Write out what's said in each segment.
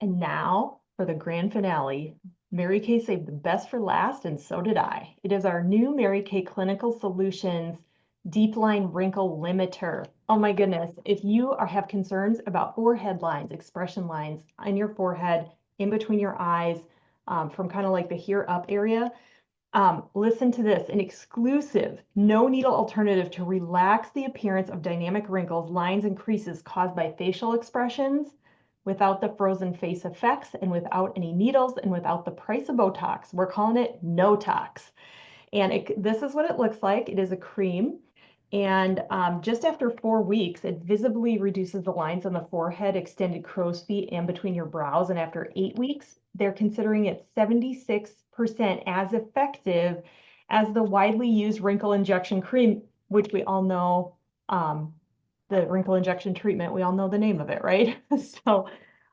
And now for the grand finale. Mary Kay saved the best for last, and so did I. It is our new Mary Kay Clinical Solutions Deep Line Wrinkle Limiter. Oh my goodness. If you have concerns about forehead lines, expression lines on your forehead, in between your eyes, from kind of like the here up area, listen to this, an exclusive, no needle alternative to relax the appearance of dynamic wrinkles, lines, and creases caused by facial expressions without the frozen face effects and without any needles and without the price of Botox. We're calling it no tox. And this is what it looks like. It is a cream. And just after 4 weeks, it visibly reduces the lines on the forehead, extended crow's feet, and between your brows. And after 8 weeks, they're considering it 76% as effective as the widely used wrinkle injection cream, which we all know, the wrinkle injection treatment, we all know the name of it, right? So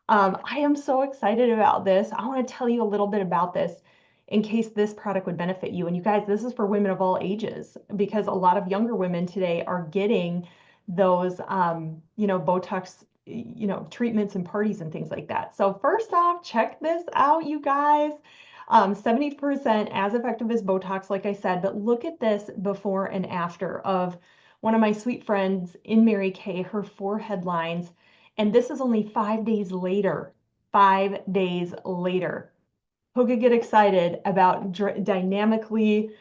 I am so excited about this. I want to tell you a little bit about this in case this product would benefit you. And you guys, this is for women of all ages because a lot of younger women today are getting those, Botox, treatments and parties and things like that. So first off, check this out, you guys. 70% as effective as Botox, like I said, but look at this before and after of one of my sweet friends in Mary Kay, her forehead lines. And this is only 5 days later. 5 days later. Who could get excited about dynamically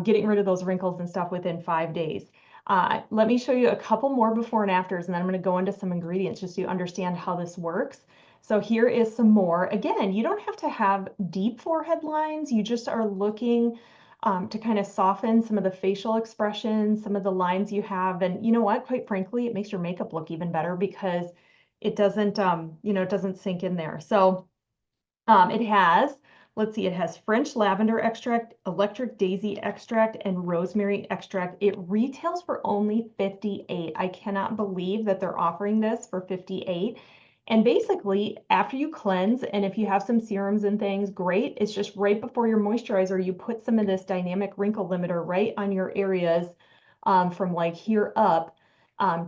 getting rid of those wrinkles and stuff within 5 days? Let me show you a couple more before and afters, and then I'm going to go into some ingredients just so you understand how this works. So here is some more. Again, you don't have to have deep forehead lines. You just are looking to kind of soften some of the facial expressions, some of the lines you have. And you know what? Quite frankly, it makes your makeup look even better because it doesn't, it doesn't sink in there. So it has, let's see, it has French lavender extract, electric daisy extract, and rosemary extract. It retails for only $58. I cannot believe that they're offering this for $58. And basically, after you cleanse, and if you have some serums and things, great. It's just right before your moisturizer, you put some of this dynamic wrinkle limiter right on your areas from like here up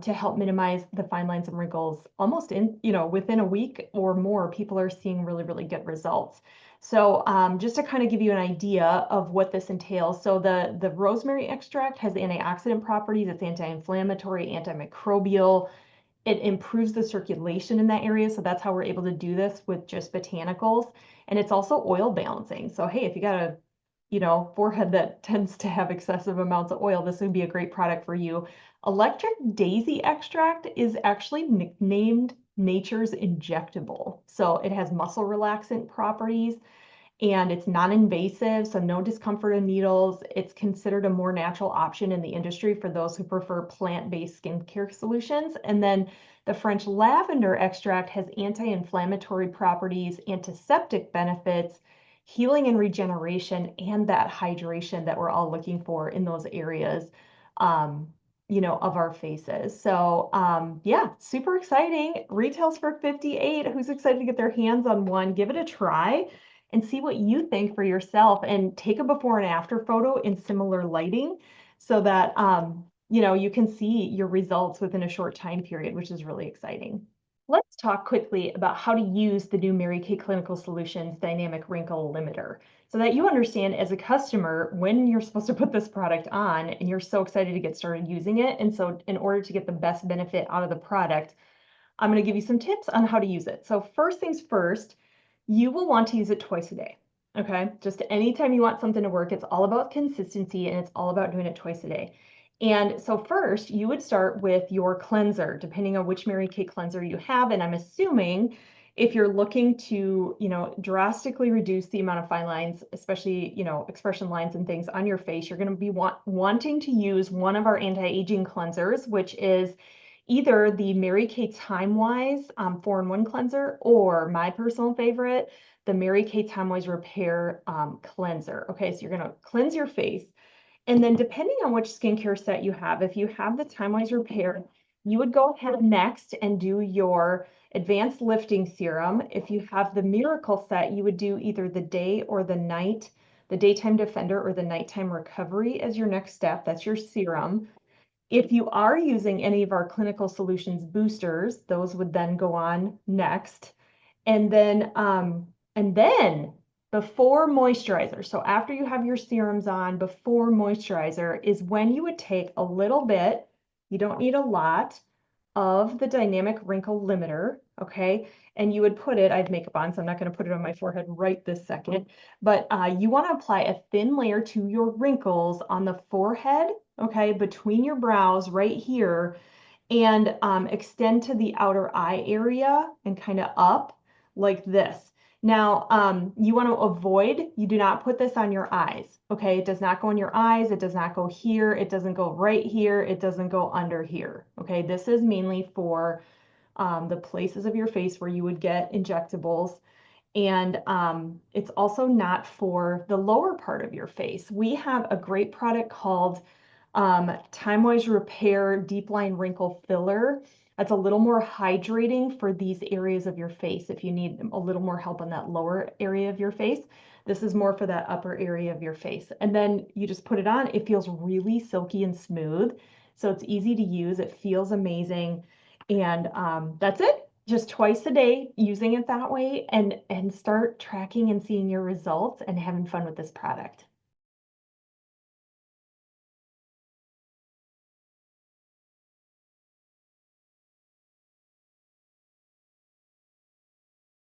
to help minimize the fine lines and wrinkles almost within a week or more, people are seeing really, really good results. So just to kind of give you an idea of what this entails. So the rosemary extract has antioxidant properties. It's anti-inflammatory, antimicrobial. It improves the circulation in that area. So that's how we're able to do this with just botanicals. And it's also oil balancing. So, hey, if you got a forehead that tends to have excessive amounts of oil, this would be a great product for you. Electric daisy extract is actually nicknamed nature's injectable. So it has muscle relaxant properties and it's non-invasive, so no discomfort of needles. It's considered a more natural option in the industry for those who prefer plant-based skincare solutions. And then the French lavender extract has anti-inflammatory properties, antiseptic benefits, healing and regeneration, and that hydration that we're all looking for in those areas, of our faces. So yeah, super exciting. Retails for $58. Who's excited to get their hands on one? Give it a try and see what you think for yourself and take a before and after photo in similar lighting so that you can see your results within a short time period, which is really exciting. Let's talk quickly about how to use the new Mary Kay Clinical Solutions Dynamic Wrinkle Limiter so that you understand as a customer when you're supposed to put this product on and you're so excited to get started using it. And so in order to get the best benefit out of the product, I'm going to give you some tips on how to use it. So first things first, you will want to use it twice a day. Okay, just anytime you want something to work, it's all about consistency and it's all about doing it twice a day. And so first, you would start with your cleanser, depending on which Mary Kay cleanser you have. And I'm assuming if you're looking to, drastically reduce the amount of fine lines, especially, expression lines and things on your face, you're going to be wanting to use one of our anti-aging cleansers, which is either the Mary Kay Time-Wise 4-in-1 cleanser or my personal favorite, the Mary Kay Time-Wise Repair cleanser. Okay, so you're going to cleanse your face. And then depending on which skincare set you have, if you have the Time-Wise Repair, you would go ahead next and do your advanced lifting serum. If you have the Miracle set, you would do either the day or the night, the daytime defender or the nighttime recovery as your next step. That's your serum. If you are using any of our clinical solutions boosters, those would then go on next. And then before moisturizer, so after you have your serums on, before moisturizer is when you would take a little bit, you don't need a lot, of the dynamic wrinkle limiter, okay? And you would put it, I have makeup on, so I'm not going to put it on my forehead right this second, but you want to apply a thin layer to your wrinkles on the forehead, okay, between your brows right here, and extend to the outer eye area and kind of up like this. Now, you want to avoid, you do not put this on your eyes, okay? It does not go in your eyes. It does not go here. It doesn't go right here. It doesn't go under here, okay? This is mainly for the places of your face where you would get injectables. And it's also not for the lower part of your face. We have a great product called Time-Wise Repair Deep Line Wrinkle Filler. That's a little more hydrating for these areas of your face. If you need a little more help on that lower area of your face, this is more for that upper area of your face. And then you just put it on. It feels really silky and smooth. So it's easy to use. It feels amazing. And that's it. Just twice a day using it that way, and start tracking and seeing your results and having fun with this product.